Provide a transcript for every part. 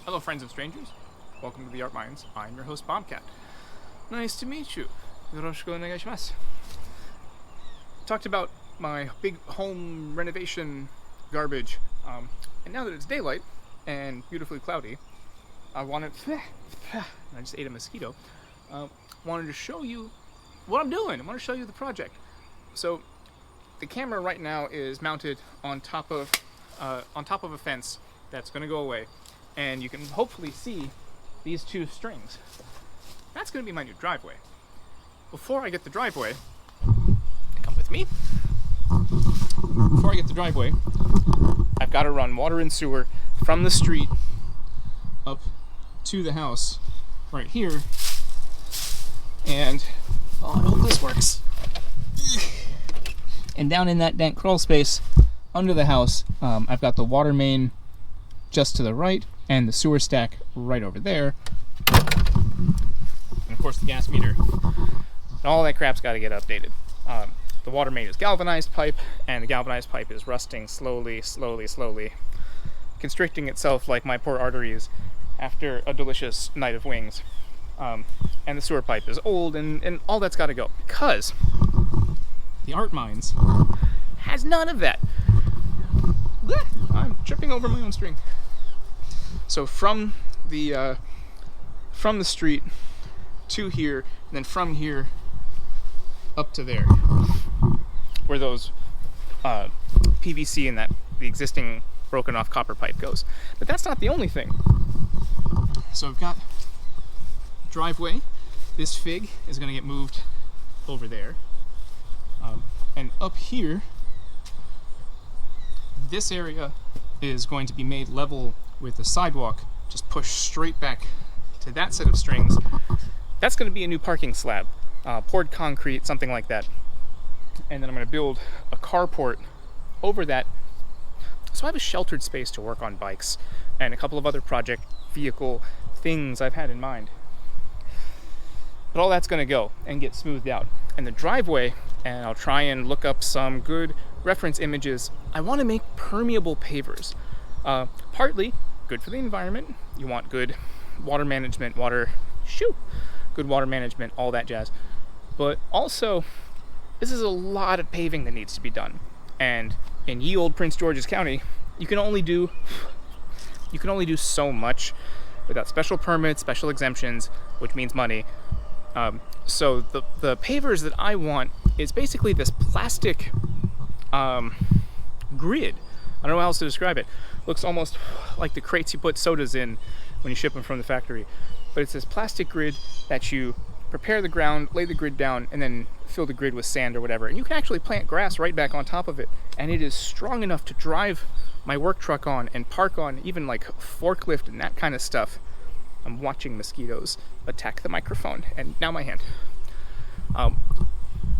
Hello friends and strangers, welcome to the Art Minds. I'm your host Bobcat. Nice to meet you. Yoroshiku onegaishimasu. Talked about my big home renovation garbage, and now that it's daylight and beautifully cloudy, I wanted, I just ate a mosquito, wanted to show you what I'm doing. I want to show you the project. So the camera right now is mounted on top of a fence that's going to go away, and you can hopefully see these two strings. That's going to be my new driveway. Before I get the driveway, come with me. Before I get the driveway, I've got to run water and sewer from the street up to the house right here. And I hope this works. And down in that dank crawl space under the house, I've got the water main just to the right and the sewer stack right over there. And of course the gas meter. And all that crap's got to get updated. The water main is galvanized pipe, and the galvanized pipe is rusting slowly, constricting itself like my poor arteries after a delicious night of wings. And the sewer pipe is old, and all that's got to go, because the ARTMINES has none of that. I'm tripping over my own string. So from the street to here, and then from here up to there, where those PVC and the existing broken off copper pipe goes. But that's not the only thing. So I've got driveway. This fig is going to get moved over there. And up here, this area is going to be made level with the sidewalk, just pushed straight back to that set of strings. That's going to be a new parking slab, poured concrete, something like that. And then I'm going to build a carport over that, so I have a sheltered space to work on bikes and a couple of other project vehicle things I've had in mind. But all that's going to go and get smoothed out. And the driveway, and I'll try and look up some good reference images, I want to make permeable pavers. Partly good for the environment. You want good water management, good water management, all that jazz. But also, this is a lot of paving that needs to be done. And in ye old Prince George's County, you can only do so much without special permits, special exemptions, which means money. So the pavers that I want is basically this plastic grid. I don't know how else to describe it. Looks almost like the crates you put sodas in when you ship them from the factory. But it's this plastic grid that you prepare the ground, lay the grid down, and then fill the grid with sand or whatever. And you can actually plant grass right back on top of it. And it is strong enough to drive my work truck on and park on, even like forklift and that kind of stuff. I'm watching mosquitoes attack the microphone and now my hand.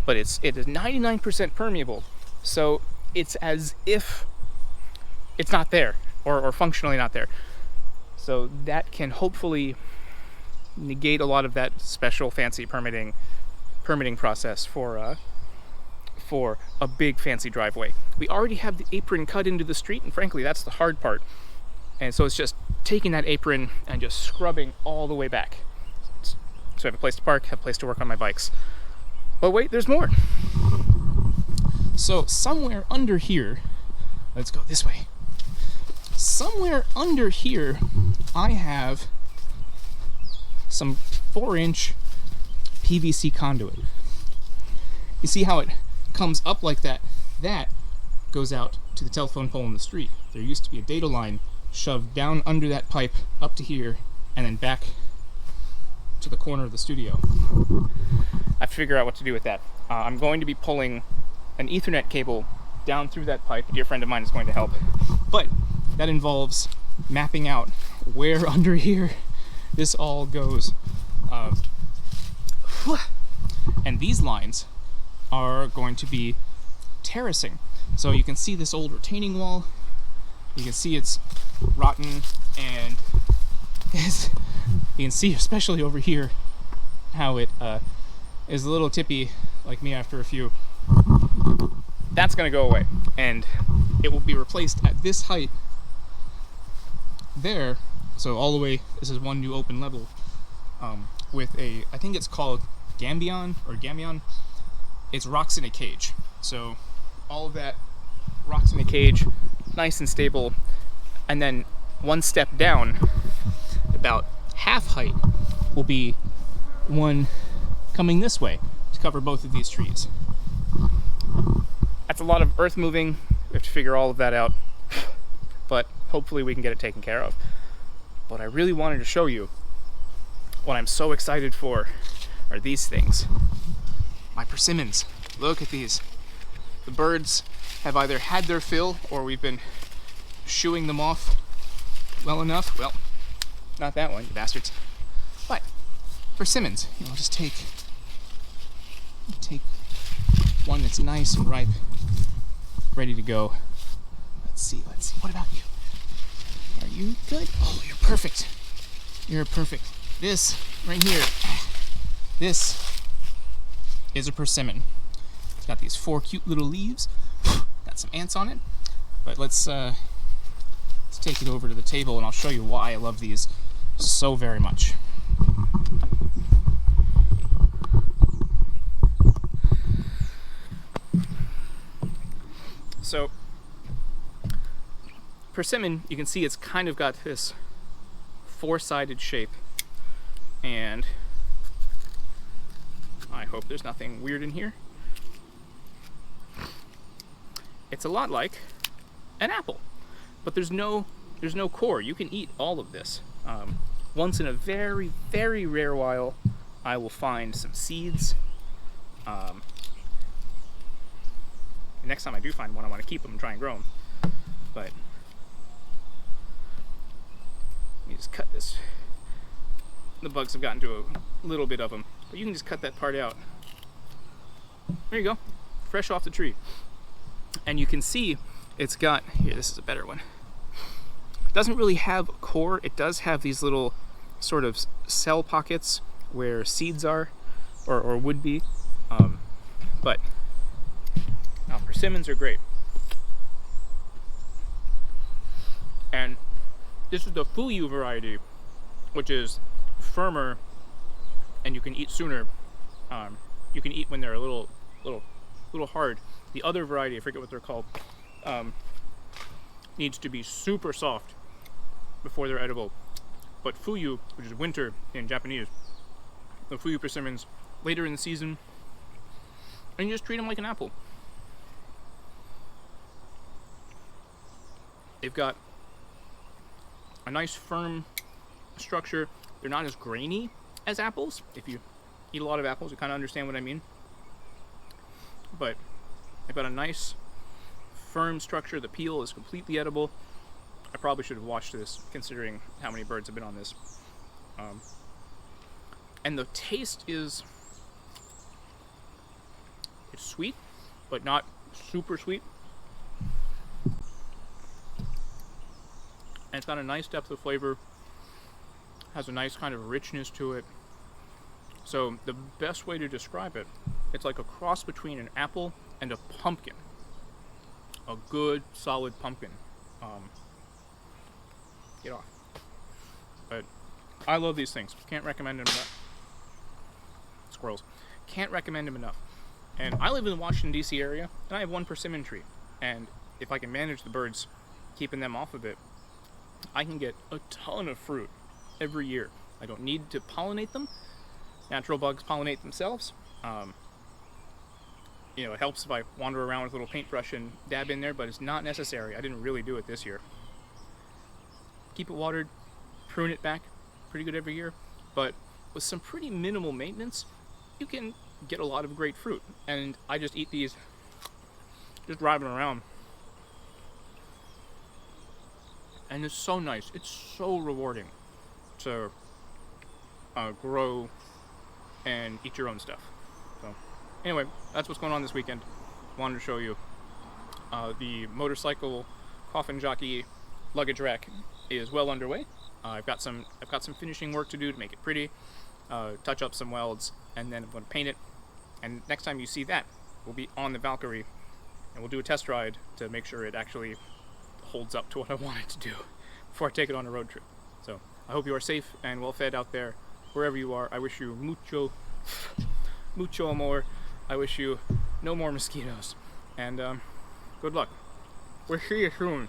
But it is 99% permeable. So it's as if it's not there, or functionally not there. So that can hopefully negate a lot of that special fancy permitting process for a big fancy driveway. We already have the apron cut into the street, and frankly that's the hard part. And so it's just taking that apron and just scrubbing all the way back. So I have a place to park, have a place to work on my bikes. But wait, there's more. So somewhere under here, let's go this way. Somewhere under here, I have some 4-inch PVC conduit. You see how it comes up like that? That goes out to the telephone pole in the street. There used to be a data line shoved down under that pipe up to here and then back to the corner of the studio. I have to figure out what to do with that. I'm going to be pulling an Ethernet cable down through that pipe. A dear friend of mine is going to help. But that involves mapping out where under here this all goes. And these lines are going to be terracing. So you can see this old retaining wall. You can see it's rotten, and you can see, especially over here, how it is a little tippy, like me after a few. That's going to go away, and it will be replaced at this height there So all the way, this is one new open level with a, I think it's called Gambion or Gamion. It's rocks in a cage. So all of that rocks in a cage, nice and stable. And then one step down, about half height, will be one coming this way to cover both of these trees. That's a lot of earth moving. We have to figure all of that out, but hopefully we can get it taken care of. But I really wanted to show you what I'm so excited for are these things. My persimmons. Look at these. The birds have either had their fill or we've been shooing them off well enough. Well, not that one, you bastards. But persimmons, I'll just take one that's nice and ripe, ready to go. Let's see. What about you? Are you good? Oh, you're perfect. You're perfect. This right here, this is a persimmon. It's got these 4 cute little leaves. Got some ants on it. But let's take it over to the table and I'll show you why I love these so very much. So, persimmon, you can see it's kind of got this 4-sided shape, and I hope there's nothing weird in here. It's a lot like an apple, but there's no core. You can eat all of this. Once in a very, very rare while, I will find some seeds. Next time I do find one, I want to keep them and try and grow them. But let me just cut this. The bugs have gotten to a little bit of them, but you can just cut that part out. There you go, fresh off the tree. And you can see it's got, here, this is a better one. It doesn't really have a core. It does have these little sort of cell pockets where seeds are, or would be. But now persimmons are great. And this is the Fuyu variety, which is firmer and you can eat sooner. You can eat when they're a little hard. The other variety, I forget what they're called, needs to be super soft before they're edible. But Fuyu, which is winter in Japanese, the Fuyu persimmons, later in the season, and you just treat them like an apple. They've got a nice firm structure. They're not as grainy as apples. If you eat a lot of apples, you kind of understand what I mean. But they've got a nice firm structure. The peel is completely edible. I probably should have washed this, considering how many birds have been on this. And the taste is, it's sweet, but not super sweet. And it's got a nice depth of flavor, has a nice kind of richness to it. So the best way to describe it, it's like a cross between an apple and a pumpkin. A good, solid pumpkin. Get off. But I love these things. Can't recommend them enough. Squirrels. Can't recommend them enough. And I live in the Washington, D.C. area, and I have one persimmon tree. And if I can manage the birds, keeping them off of it, I can get a ton of fruit every year. I don't need to pollinate them. Natural bugs pollinate themselves. It helps if I wander around with a little paintbrush and dab in there, but it's not necessary. I didn't really do it this year. Keep it watered, prune it back pretty good every year, but with some pretty minimal maintenance, you can get a lot of great fruit. And I just eat these just driving around. And it's so nice. It's so rewarding to grow and eat your own stuff. So anyway, that's what's going on this weekend. Wanted to show you the motorcycle coffin jockey luggage rack is well underway. I've got some finishing work to do to make it pretty, touch up some welds, and then I'm going to paint it. And next time you see that, we'll be on the Valkyrie, and we'll do a test ride to make sure it actually holds up to what I want it to do before I take it on a road trip. So I hope you are safe and well fed out there, wherever you are. I wish you mucho amor. I wish you no more mosquitoes. And good luck. We'll see you soon.